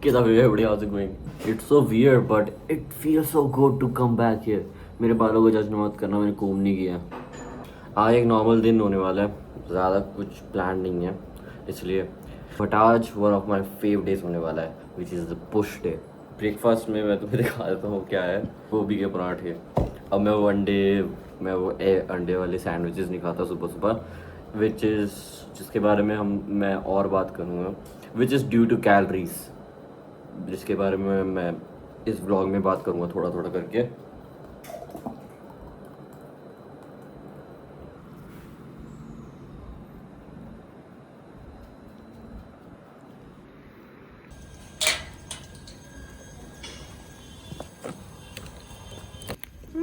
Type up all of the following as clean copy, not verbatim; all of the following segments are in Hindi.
Shit, everybody, how's it going? It's so weird, but it feels so good to come back here. मेरे बालों को जज मत करना, मैंने कोम नहीं किया। आज एक नॉर्मल दिन होने वाला है, ज़्यादा कुछ प्लान नहीं है इसलिए, बट आज one of my favourite days होने वाला है, विच is the push day. Breakfast में मैं तुम्हें दिखा देता हूँ क्या है। गोभी के पराठे। अब मैं वो अंडे वाले सैंडविचेस नहीं खाता सुबह सुबह, विच इज़ जिसके बारे में मैं और बात करूँगा, which is due to calories, जिसके बारे में मैं इस व्लॉग में बात करूँगा थोड़ा थोड़ा करके।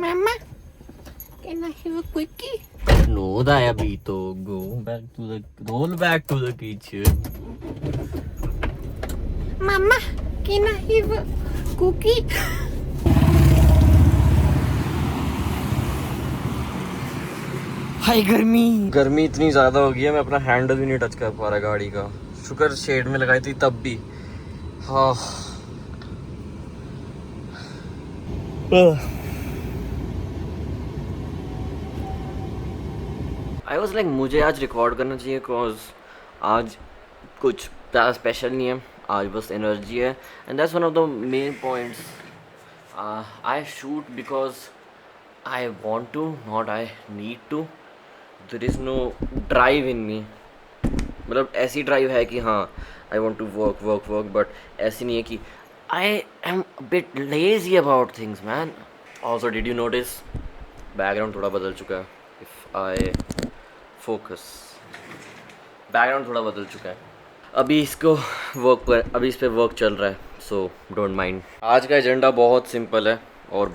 Mama, can I have a quickie? No, Diabito, roll back to the kitchen. Mama, can I have a cookie? हाय गर्मी इतनी ज़्यादा हो गई है, मैं अपना हैंडल भी नहीं टच कर पा रहा गाड़ी का। शुक्र शेड में लगाई थी तब भी। हाँ आई वॉज लाइक मुझे आज रिकॉर्ड करना चाहिए, बिकॉज आज कुछ ज़्यादा स्पेशल नहीं है, आज बस एनर्जी है। And that's one of the main points. I shoot because I want to, not I need to. There is no drive in me. मतलब ऐसी ड्राइव है कि हाँ I want to work, but ऐसी नहीं है कि I am bit lazy about things man. Also did you notice background थोड़ा बदल चुका है। इफ़ आई फोकस, बैकग्राउंड थोड़ा बदल चुका है। अभी इस पे वर्क चल रहा है, सो डोंट माइंड। आज का एजेंडा बहुत सिंपल है और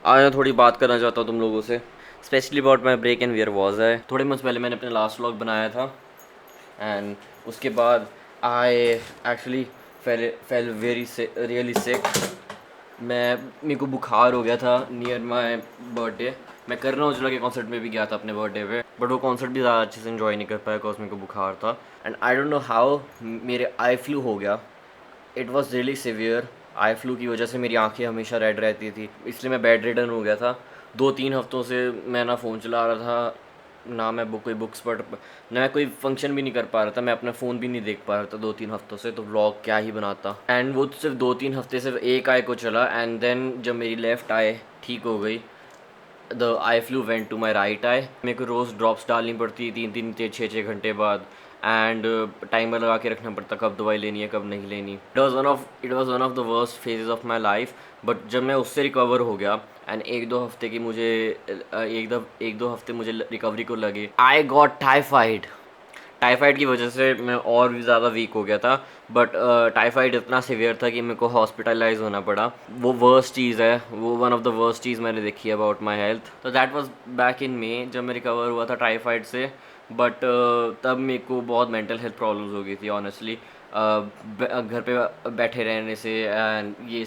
आज मैं थोड़ी बात करना चाहता हूँ तुम लोगों से, specially about my break and where was है। थोड़े मंथ्स पहले मैंने अपने लास्ट व्लॉग बनाया था एंड उसके बाद आई एक्चुअली फेल रियली सिक। मेरे को बुखार हो गया था नियर माई बर्थडे। मैं करना उजला के कॉन्सर्ट में भी गया था अपने बर्थडे पे, बट वो कॉन्सर्ट भी ज़्यादा अच्छे से इन्जॉय नहीं कर पाया बिकॉज मेरे को बुखार था। And I don't know how मेरे आई फ्लू हो गया। It was really severe. Eye flu की वजह से मेरी आंखें हमेशा रेड रहती थी, इसलिए मैं बेड रिडन हो गया था। 2-3 हफ्तों से मैं ना फ़ोन चला रहा था, ना मैं कोई बुक्स पढ़, ना मैं कोई फंक्शन भी नहीं कर पा रहा था। मैं अपना फ़ोन भी नहीं देख पा रहा था 2-3 हफ्तों से, तो व्लॉग क्या ही बनाता। एंड वो सिर्फ 2-3 हफ्ते सिर्फ एक आई को चला। एंड देन जब मेरी लेफ़्ट आई ठीक हो गई, the eye flu went to my right eye. मेरे को रोज़ ड्रॉप्स डालनी पड़ती 3-3 6-6 घंटे बाद, एंड टाइमर लगा के रखना पड़ता कब दवाई लेनी है कब नहीं लेनी। It was one of the worst phases of my life. But जब मैं उससे रिकवर हो गया एंड 1-2 हफ्ते की मुझे एक दो हफ्ते मुझे रिकवरी को लगे, आई गॉट टाइफाइड की वजह से मैं और भी ज़्यादा वीक हो गया था। बट टाइफाइड इतना सीवियर था कि मेरे को हॉस्पिटलाइज होना पड़ा। वो वर्स्ट चीज़ है, वो वन ऑफ द वर्स्ट चीज़ मैंने देखी है अबाउट माई हेल्थ। तो दैट वाज बैक इन मे जब मैं रिकवर हुआ था टाइफाइड से। बट तब मेरे को बहुत मेंटल हेल्थ प्रॉब्लम्स हो गई थी ऑनेस्टली, घर पे बैठे रहने से एंड ये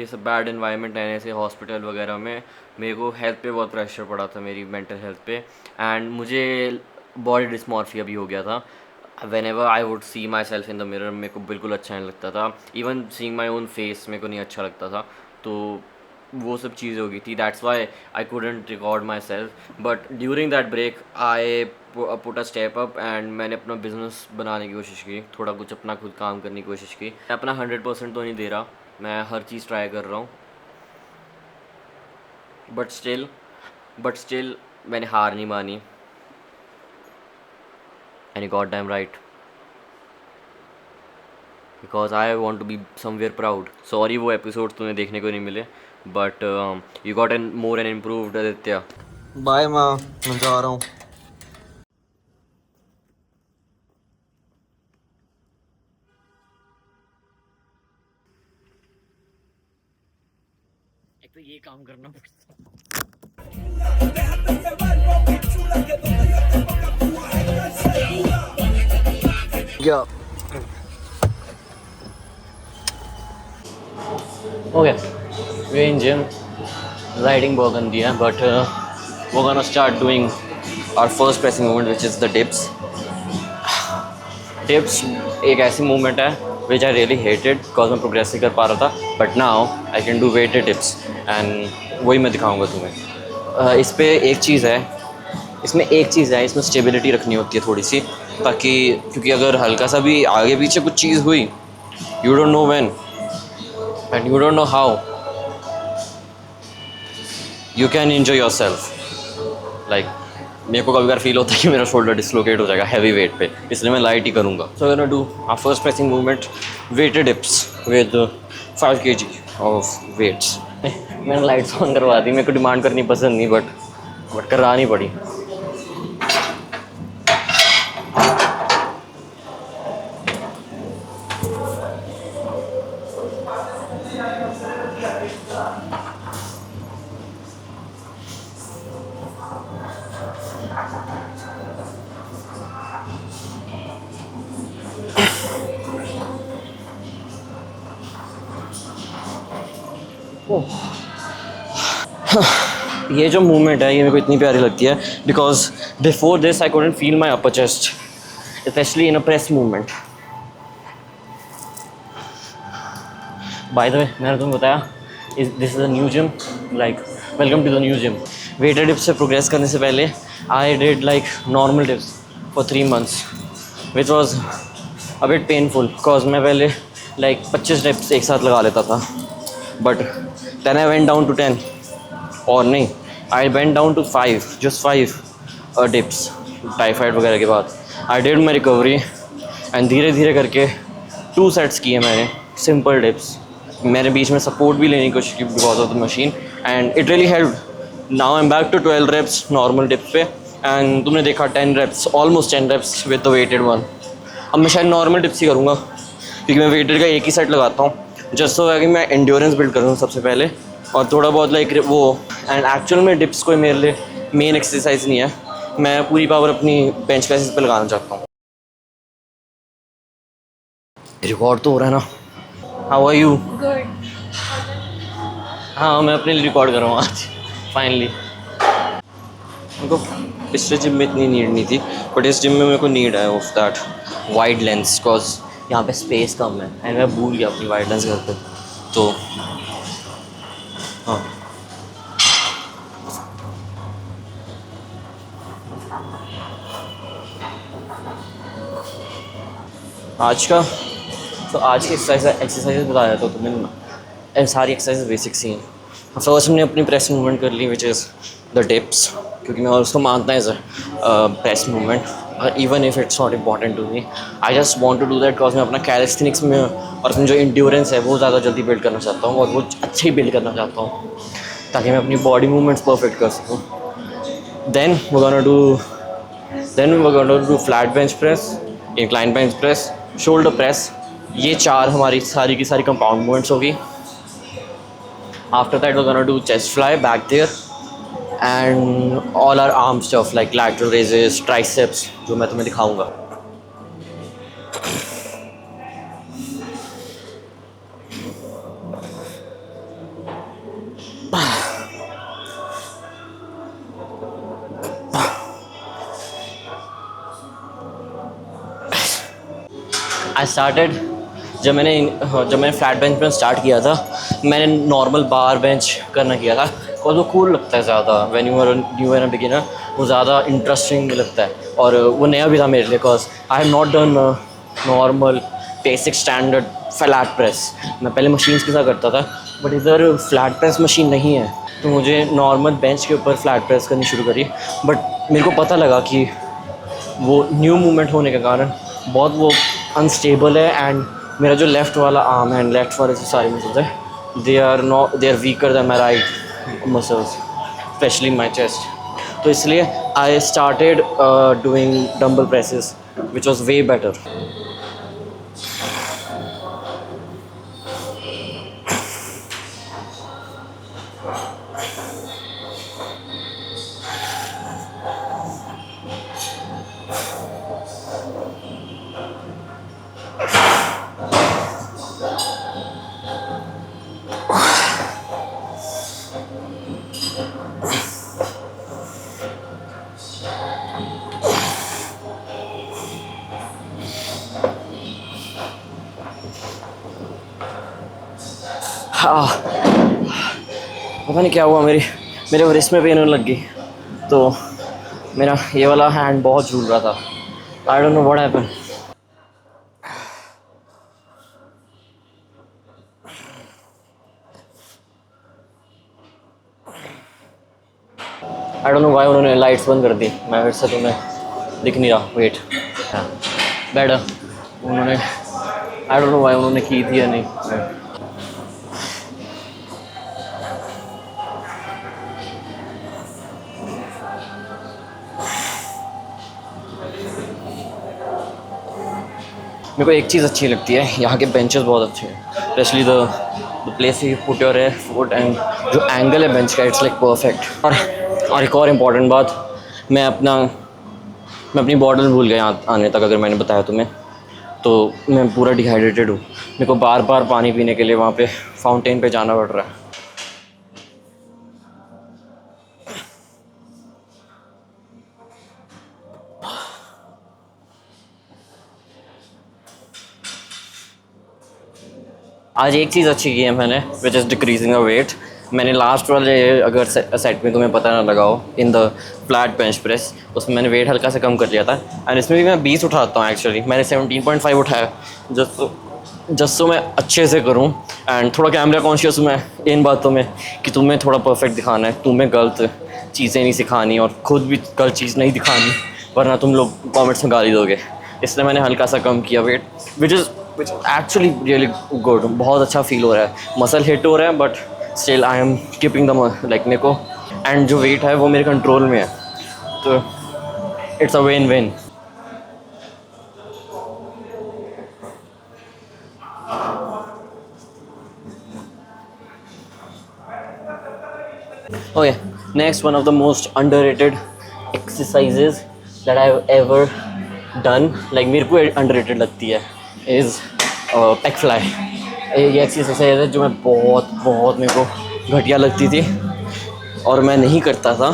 सब बैड इन्वायरमेंट रहने से हॉस्पिटल वगैरह में मेरे को हेल्थ पे बहुत प्रेशर पड़ा था, मेरी मेंटल हेल्थ पे। एंड मुझे बॉडी डिस्मॉर्फिया भी हो गया था। When ever I would see my self in the mirror मेरे को बिल्कुल अच्छा नहीं लगता था। Even seeing my own face मेरे को नहीं अच्छा लगता था। तो वो सब चीज़ें हो गई थी, that's why I couldn't record myself. But during that break I put a step up and मैंने अपना बिजनेस बनाने की कोशिश की, थोड़ा कुछ अपना खुद काम करने की कोशिश की। मैं अपना 100% तो नहीं दे रहा, मैं हर चीज़ ट्राई कर रहा हूँ, बट स्टिल मैंने हार नहीं मानी। And got damn right, because I want to be somewhere proud. Sorry वो एपिसोड तुम्हें देखने को नहीं मिले, but you got an more an improved Aditya. Bye माँ, मैं जा रहा हूँ। एक तो ये काम करना पड़ता। Yeah. Okay, we're in gym, riding burgundy, but we're gonna start doing our first pressing movement, which is the dips. Dips एक ऐसी मूवमेंट है which I really hated because मैं प्रोग्रेस नहीं कर पा रहा था, but now I can do weighted dips and वही मैं दिखाऊंगा तुम्हें। इस पे एक चीज़ है, इसमें एक चीज़ है, इसमें स्टेबिलिटी रखनी होती है थोड़ी सी, ताकि क्योंकि अगर हल्का सा भी आगे पीछे कुछ चीज़ हुई, you don't know when and you don't know how you can enjoy your self. Like मेरे को कभी बार फील होता है कि मेरा शोल्डर डिसलोकेट हो जाएगा हैवी वेट पे, इसलिए मैं लाइट ही करूँगा। So I gonna do our first pressing movement, weighted dips with 5 kg of weights. मैंने लाइट्स ऑन करवा दी, मेरे को डिमांड करनी पसंद नहीं, बट करवानी पड़ी। ये जो मूवमेंट है ये मेरे को इतनी प्यारी लगती है because before this I couldn't feel my upper chest, specially in a press movement. By the way मैंने तुम्हें बताया this is a new gym, like welcome to the new gym. Weighted dips से प्रोग्रेस करने से पहले I did like normal dips for 3 months which was a bit painful because मैं पहले लाइक 25 डिप्स एक साथ लगा लेता था, but then I went down to 10, और नहीं, I went down to 5, just 5 dips typhoid वगैरह के बाद। I did my recovery and धीरे धीरे करके 2 सेट्स किए मैंने सिंपल डिप्स। मैंने बीच में सपोर्ट भी लेने की कोशिश की because of the machine and it really help. Now I am back to 12 reps normal dips पे एंड तुमने देखा 10 reps, almost 10 reps with the weighted one. अब मैं शायद नॉर्मल डिप्स ही करूँगा क्योंकि मैं वेटेड का एक ही सेट लगाता हूँ, जस्ट सो कि मैं एंड्योरेंस बिल्ड करूँ सबसे पहले, और थोड़ा बहुत लाइक वो। एंड एक्चुअल में डिप्स कोई मेरे लिए मेन एक्सरसाइज नहीं है, मैं पूरी पावर अपनी बेंच प्रेसेस पे लगाना चाहता हूँ। रिकॉर्ड तो हो रहा है ना। How are you? Good. हाँ मैं अपने लिए रिकॉर्ड कर रहा हूँ आज फाइनली। मेरे को पिछले जिम में इतनी नीड नहीं थी, बट इस जिम में मेरे को नीड है of that wide lens, because यहाँ पे स्पेस कम है एंड मैं भूल गया अपनी वाइड लेंस घर पे। तो हाँ आज का तो आज की एक्सरसाइज बताया तो तुम्हें सारी एक्सरसाइज बेसिक्स ही हैं। फर्स्ट हमने अपनी प्रेस मूवमेंट कर ली विच इज़ द डिप्स, क्योंकि मैं उसको मानता है sir press movement, even if it's not important to me, I just want to do that because मैं अपना कैलिस्थेनिक्स में और अपनी जो इंड्योरेंस है वो ज़्यादा जल्दी बिल्ड करना चाहता हूँ और वो अच्छे बिल्ड करना चाहता हूँ ताकि मैं अपनी बॉडी मूवमेंट्स परफेक्ट कर सकूँ। Then we're gonna do flat bench press, incline bench press, shoulder press. ये 4 हमारी सारी की सारी कंपाउंड मूवमेंट्स होगी। After that we're gonna do chest fly back there and all our arm stuff like lateral raises, triceps, जो मैं तुम्हें दिखाऊंगा। आई स्टार्टेड जब मैंने फ्लैट बेंच में स्टार्ट किया था, मैंने नॉर्मल बार बेंच करना किया था और वो कूल लगता है ज़्यादा। When you are new and beginner वो ज़्यादा इंटरेस्टिंग लगता है और वो नया भी था मेरे लिए because I have not done normal basic standard flat press. मैं पहले मशीन्स के साथ करता था बट इधर फ्लैट प्रेस मशीन नहीं है, तो मुझे नॉर्मल बेंच के ऊपर फ्लैट प्रेस करनी शुरू करी। बट मेरे को पता लगा कि वो न्यू मूवमेंट होने के कारण बहुत वो अनस्टेबल है एंड मेरा जो लेफ़्ट वाला आर्म है एंड लेफ्ट वाले जो सारी मसल्स है they are weaker than my right muscles, specially my chest. तो इसलिए I started doing dumbbell presses which was way better. हाँ, पता नहीं क्या हुआ, मेरे रिस्ट में पेन होने लग गई, तो मेरा ये वाला हैंड बहुत झूल रहा था। I don't know what happened. I don't know why उन्होंने लाइट्स बंद कर दी। मैं फिर से तुम्हें दिख नहीं रहा, वेट, बेटर उन्होंने, आई डोंट नो व्हाई उन्होंने की थी या नहीं। मेरे को एक चीज़ अच्छी लगती है, यहाँ के बेंचेस बहुत अच्छे हैं, specially the place you put your foot, and जो एंगल है बेंच का, इट्स लाइक परफेक्ट। और एक और इम्पॉर्टेंट बात, मैं अपनी बॉटल भूल गया यहाँ आने तक, अगर मैंने बताया तुम्हें, तो मैं पूरा डिहाइड्रेटेड हूँ। मेरे को बार बार पानी पीने के लिए वहाँ पे फाउंटेन पे जाना पड़ रहा है। आज एक चीज़ अच्छी की है मैंने, which is decreasing the weight. मैंने लास्ट वाले, अगर सेट में तुम्हें पता ना लगा हो, in the flat bench press, उसमें मैंने वेट हल्का से कम कर लिया था, एंड इसमें भी मैं 20 उठाता हूँ एक्चुअली। मैंने 17.5 उठाया, जस्ट तो मैं अच्छे से करूँ, एंड थोड़ा कैमरा कॉन्शियस हूँ मैं इन बातों में कि तुम्हें थोड़ा परफेक्ट दिखाना है, तुम्हें गलत चीज़ें नहीं सिखानी और ख़ुद भी गलत चीज़ नहीं दिखानी, वरना तुम लोग कमेंट्स में गाली दोगे। इसलिए मैंने हल्का सा कम किया weight, which actually really good. बहुत अच्छा फील हो रहा है, मसल हिट हो रहा है, but still I am keeping the like मेरे को, एंड जो वेट है वो मेरे कंट्रोल में है, तो it's a win win. Okay, next, one of the most underrated exercises that I've ever done, like मेरे को underrated लगती है, is pec fly। ये एक्सरसाइज है जो मैं बहुत मेरे को घटिया लगती थी और मैं नहीं करता था,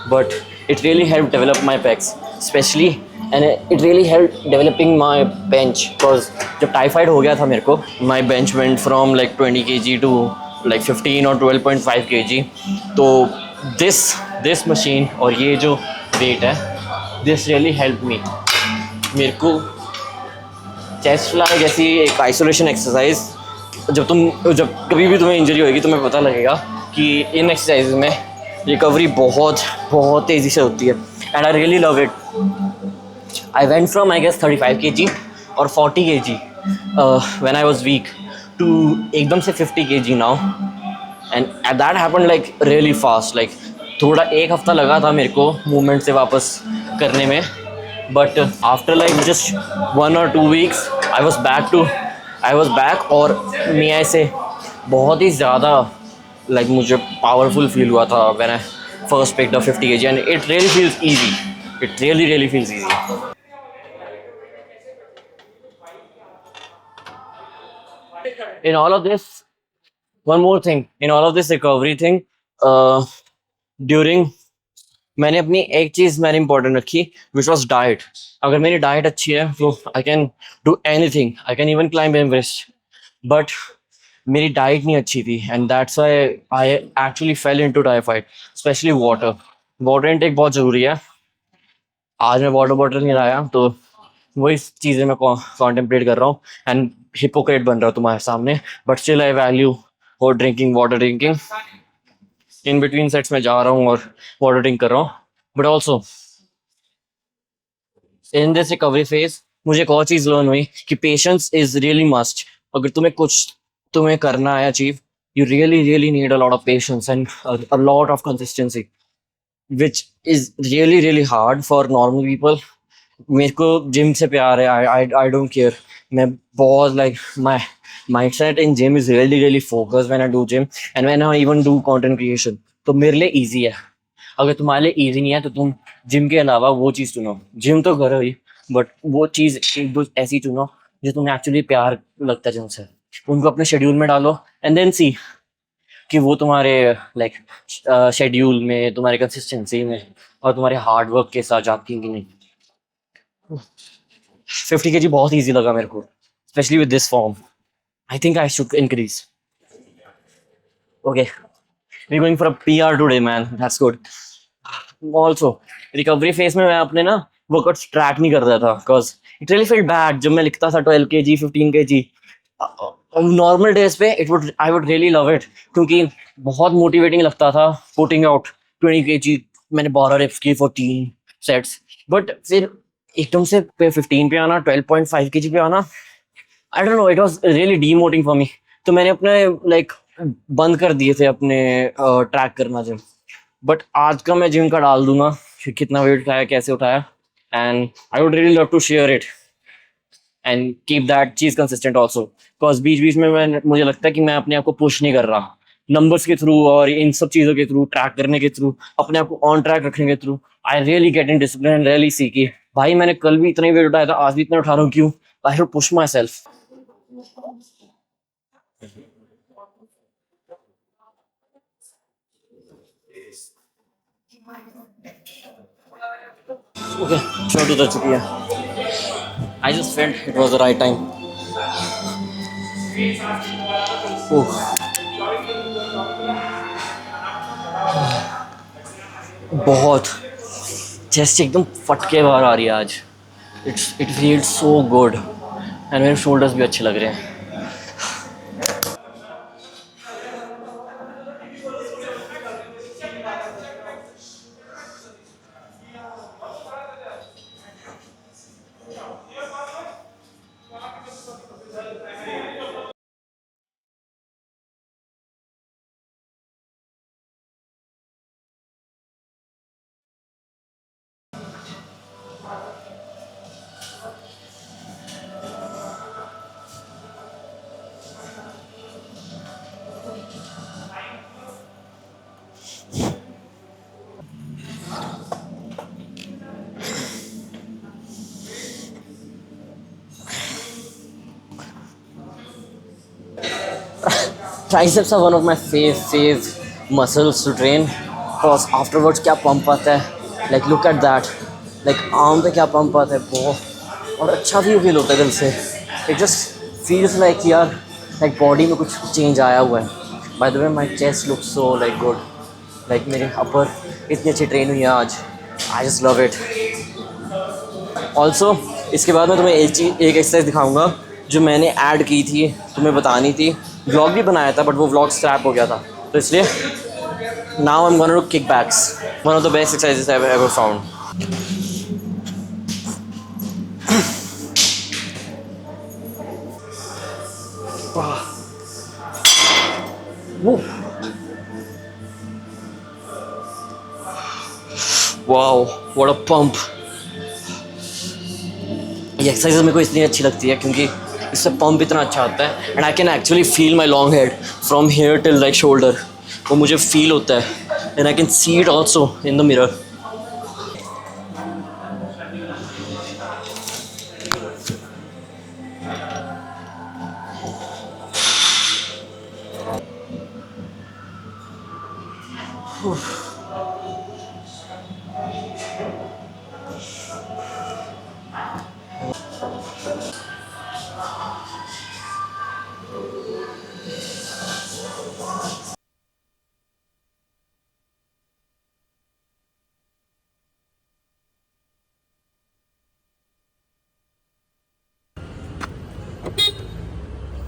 but it really helped develop my pecs, especially, and it really helped developing my bench, because जब टाइफाइड हो गया था मेरे को, my bench went from like 20 kg to like 15 or 12.5 kg। तो this machine और ये जो वेट है, this really helped me। मेरे को चेस्ट फ्लाई जैसी एक आइसोलेशन एक्सरसाइज, जब कभी भी तुम्हें इंजरी होगी तुम्हें पता लगेगा कि इन एक्सरसाइज में रिकवरी बहुत तेज़ी से होती है, and I really love it. I went from I guess 35 kg और 40 kg when I was week two एकदम से 50 kg now, and that happened like really fast. Like थोड़ा एक हफ्ता लगा था मेरे को मूवमेंट से वापस करने में, but after like just 1 or 2 weeks I was back, और मैं से बहुत ही ज़्यादा लाइक मुझे पावरफुल फील हुआ था when I first picked up 50 kg, and it really feels easy, it really feels easy. In all of this, one more thing, in all of this recovery thing, during, मैंने अपनी एक चीज़ मैंने इंपॉर्टेंट रखी, विच वॉज डाइट। अगर मेरी डाइट अच्छी है तो आई can do anything, I can even climb Everest, but मेरी डाइट नहीं अच्छी थी, and that's why I actually fail into typhoid, specially water intake बहुत ज़रूरी है। आज मैं वाटर बॉटल नहीं लाया, तो वही चीज़ें मैं कॉन्टेम्पलेट कर रहा हूँ, एंड हिपोक्रेट बन रहा हूँ तुम्हारे सामने, but still I value water drinking. In between sets में जा रहा हूँ और वाटर ड्रिंक कर रहा हूँ, but also in this recovery phase मुझे एक और चीज़ लर्न हुई कि पेशेंस इज रियली मस्ट। अगर तुम्हें करना है achieve, you really need a lot of patience and a lot of consistency, which is really hard for normal people. मेरे को जिम से प्यार है, आई डोंट केयर। मैं बहुत like my mindset in gym is really focused when I do gym and when I even do content creation। तो मेरे लिए easy है। अगर तुम्हारे लिए easy नहीं है तो तुम जिम के अलावा वो चीज़ चुनो। जिम तो करो ही, बट वो चीज़ एक दो ऐसी चुनो जो तुम्हें एक्चुअली प्यार लगता है जिनसे, उनको अपने शेड्यूल में डालो, एंड देन सी कि वो तुम्हारे लाइक शेड्यूल में, तुम्हारी कंसिस्टेंसी में और तुम्हारे हार्ड वर्क के साथ जाती है कि नहीं। 50 kg बहुत ईजी लगा मेरे को, specially with this form. I think I should increase. Okay, we're going for a PR today, man. That's good. Also, recovery phase में मैं अपने ना वर्कआउट्स ट्रैक नहीं कर रहा था because it really feel bad जब मैं लिखता था 12 kg 15 kg नॉर्मल डेज पे it would I would really love it क्योंकि बहुत मोटिवेटिंग लगता था पुटिंग आउट 20 kg मैंने 12 reps की फॉर 3 सेट्स बट फिर एकदम से 15 पे आना 12.5 kg पे आना I don't know it was really demotivating for me तो मैंने अपने लाइक बंद कर दिए थे अपने ट्रैक करना जिम बट आज का मैं जिम का डाल दूंगा कि कितना वेट उठाया कैसे उठाया and I would really love to share it and keep that चीज कंसिस्टेंट ऑल्सो बिकॉज बीच बीच में मुझे लगता है कि मैं अपने आप को पुश नहीं कर रहा नंबर्स के थ्रू और इन सब चीज़ों के थ्रू ट्रैक करने के थ्रू अपने आप को ऑन ट्रैक रखने के through I really get in discipline and really see कि भाई मैंने कल भी इतना ही वेट उठाया था आज भी इतना उठा रहा हूँ क्यों I should push myself okay short उतर चुकी है I just felt it was the right time बहुत चेस्ट एकदम फट के बाहर आ रही है आज it feels so good and मेरे शोल्डर्स भी अच्छे लग रहे हैं triceps are one of my fav muscles to train because afterwards क्या पंप आता है like look at that like arm पे क्या पंप आता है बहुत और अच्छा भी फील होता है दिल से इट जस्ट फील्स लाइक यार लाइक बॉडी में कुछ चेंज आया हुआ है bye the way my chest look so like good like मेरे अपर इतनी अच्छी ट्रेन हुई है आज I just love it also इसके बाद मैं तुम्हें एक एक्सरसाइज दिखाऊंगा जो मैंने ऐड की थी तुम्हें बतानी थी व्लॉग भी बनाया था बट वो व्लॉग स्क्रैप हो गया था तो इसलिए now I am gonna do kickbacks one of the best exercises I have ever found wow what a pump ये एक्सरसाइज मेरे को इसलिए अच्छी लगती है क्योंकि इससे पंप इतना अच्छा आता है and I can actually feel my long head from here till like shoulder वो मुझे फील होता है and I can see it also in the mirror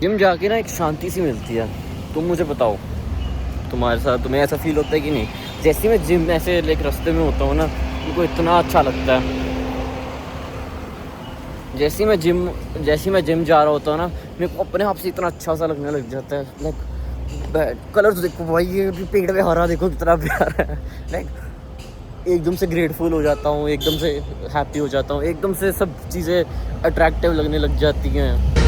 gym जाके ना एक शांति सी मिलती है तुम मुझे बताओ तुम्हारे साथ तुम्हें ऐसा फील होता है कि नहीं जैसे मैं जिम ऐसे लाइक रास्ते में होता हूँ ना मुझको इतना अच्छा लगता है जैसे मैं जिम जा रहा होता हूँ ना मेरे को अपने आप से इतना अच्छा सा लगने लग जाता है लाइक कलर तो देखो भाई ये भी पेड़ पे हरा देखो कितना प्यारा है लाइक एकदम से ग्रेटफुल हो जाता हूँ एकदम से हैप्पी हो जाता हूँ एकदम से सब चीज़ें अट्रैक्टिव लगने लग जाती हैं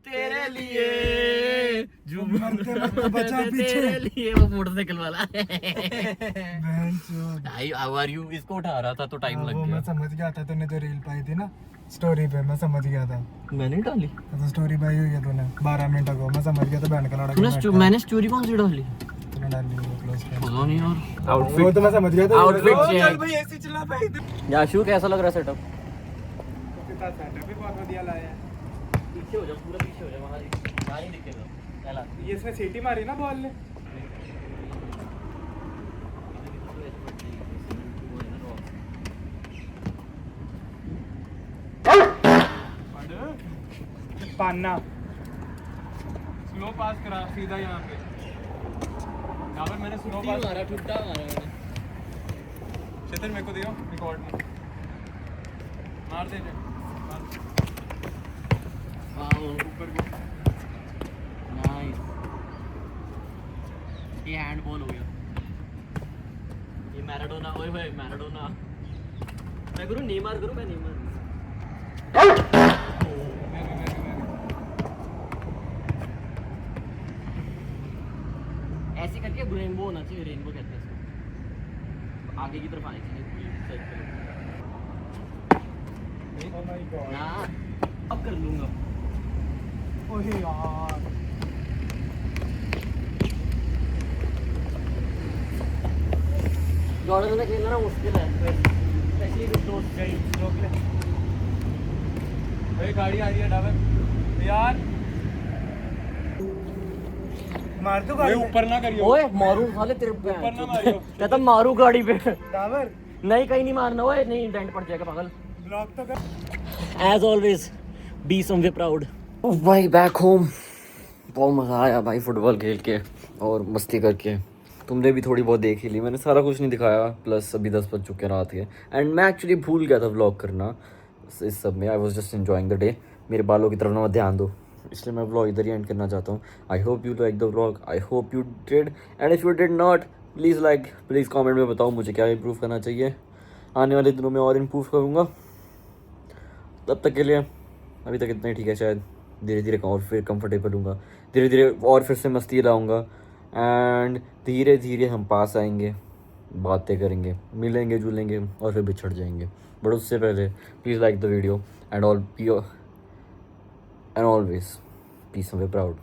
तेरे लिए मारते मत बचा पीछे तेरे लिए वो मोटरसाइकिल वाला बहनचोद। भाई हाउ आर यू, इसको उठा रहा था तो टाइम लग वो गया। मैं समझ गया था, तूने जो रील पाई थी ना स्टोरी पे, मैं समझ गया था। मैंने डाली, तो स्टोरी पाई हुई है तूने 12 मिनट अगो, मैं समझ गया था बहन का लड़का। मैंने स्टोरी कौन सी डाली? तूने डाली वो क्लोज फ्रेंड। पता नहीं यार। वो आउटफिट, तो मैं समझ गया था। आउटफिट ओ, चेक। चल भाई ऐसे चला भाई। याशु कैसा लग रहा है सेटअप? कितना सेटअप भी बहुत बढ़िया लाया है। पीछे हो जा, पूरा पीछे हो जा, वहां नहीं दिखेगा पहला। ये इसने सीटी मारी ना बॉल ने। पाना स्लो पास करा सीधा यहाँ पे। डाबर मैंने स्लो पास मारा, ठुड्डा मारा मैंने। चेतन मेरे को दियो रिकॉर्ड में मार दे जे। वाओ, ऊपर को नाइस। ये हैंडबॉल हो गया। ये मैराडोना, ओए भाई मैराडोना। मैं करूँ नेमार, करूँ मैं नेमार। ऐसे करके रेनबो होना चाहिए, रेनबो कहते हैं इसको। आगे की तरफ आनी चाहिए साइकिल। Oh my God. ना अब कर लूंगा। ओहे यार जॉर्डन में खेलना ना मुश्किल है, स्पेशली विद दोस्त। गई रोक ले। भाई गाड़ी आ रही है डाबर यार। मार दो गाड़ी ऊपर ना करियो। ओए मारू साले तेरे पे, ऊपर ना मारियो। कहता मारू गाड़ी पे। डाबर नहीं कहीं नहीं मारना, ओए नहीं डेंट पड़ जाएगा पागल। ब्लॉक तो कर। As always, be somewhere proud. Oh भाई बैक होम, बहुत मज़ा आया भाई फुटबॉल खेल के और मस्ती करके। तुमने भी थोड़ी बहुत देख ही ली, मैंने सारा कुछ नहीं दिखाया। प्लस अभी 10 बज चुके हैं रात के, एंड मैं एक्चुअली भूल गया था व्लॉग करना इस सब में। I was just enjoying the day. मेरे बालों की तरफ ना मत ध्यान दो, इसलिए मैं व्लॉग इधर ही एंड करना चाहता हूँ। I hope you like the vlog, I hope you did, and if you did not please like, please comment में बताओ मुझे क्या इम्प्रूव करना चाहिए। आने वाले दिनों में और इम्प्रूव करूँगा। तब तक के लिए अभी तक इतना ही ठीक है शायद। धीरे धीरे और फिर कंफर्टेबल हूँगा, धीरे धीरे और फिर से मस्ती लाऊंगा, एंड धीरे धीरे हम पास आएंगे, बातें करेंगे, मिलेंगे जुलेंगे और फिर बिछड़ जाएंगे। बट उससे पहले please like the video and always be somewhere proud.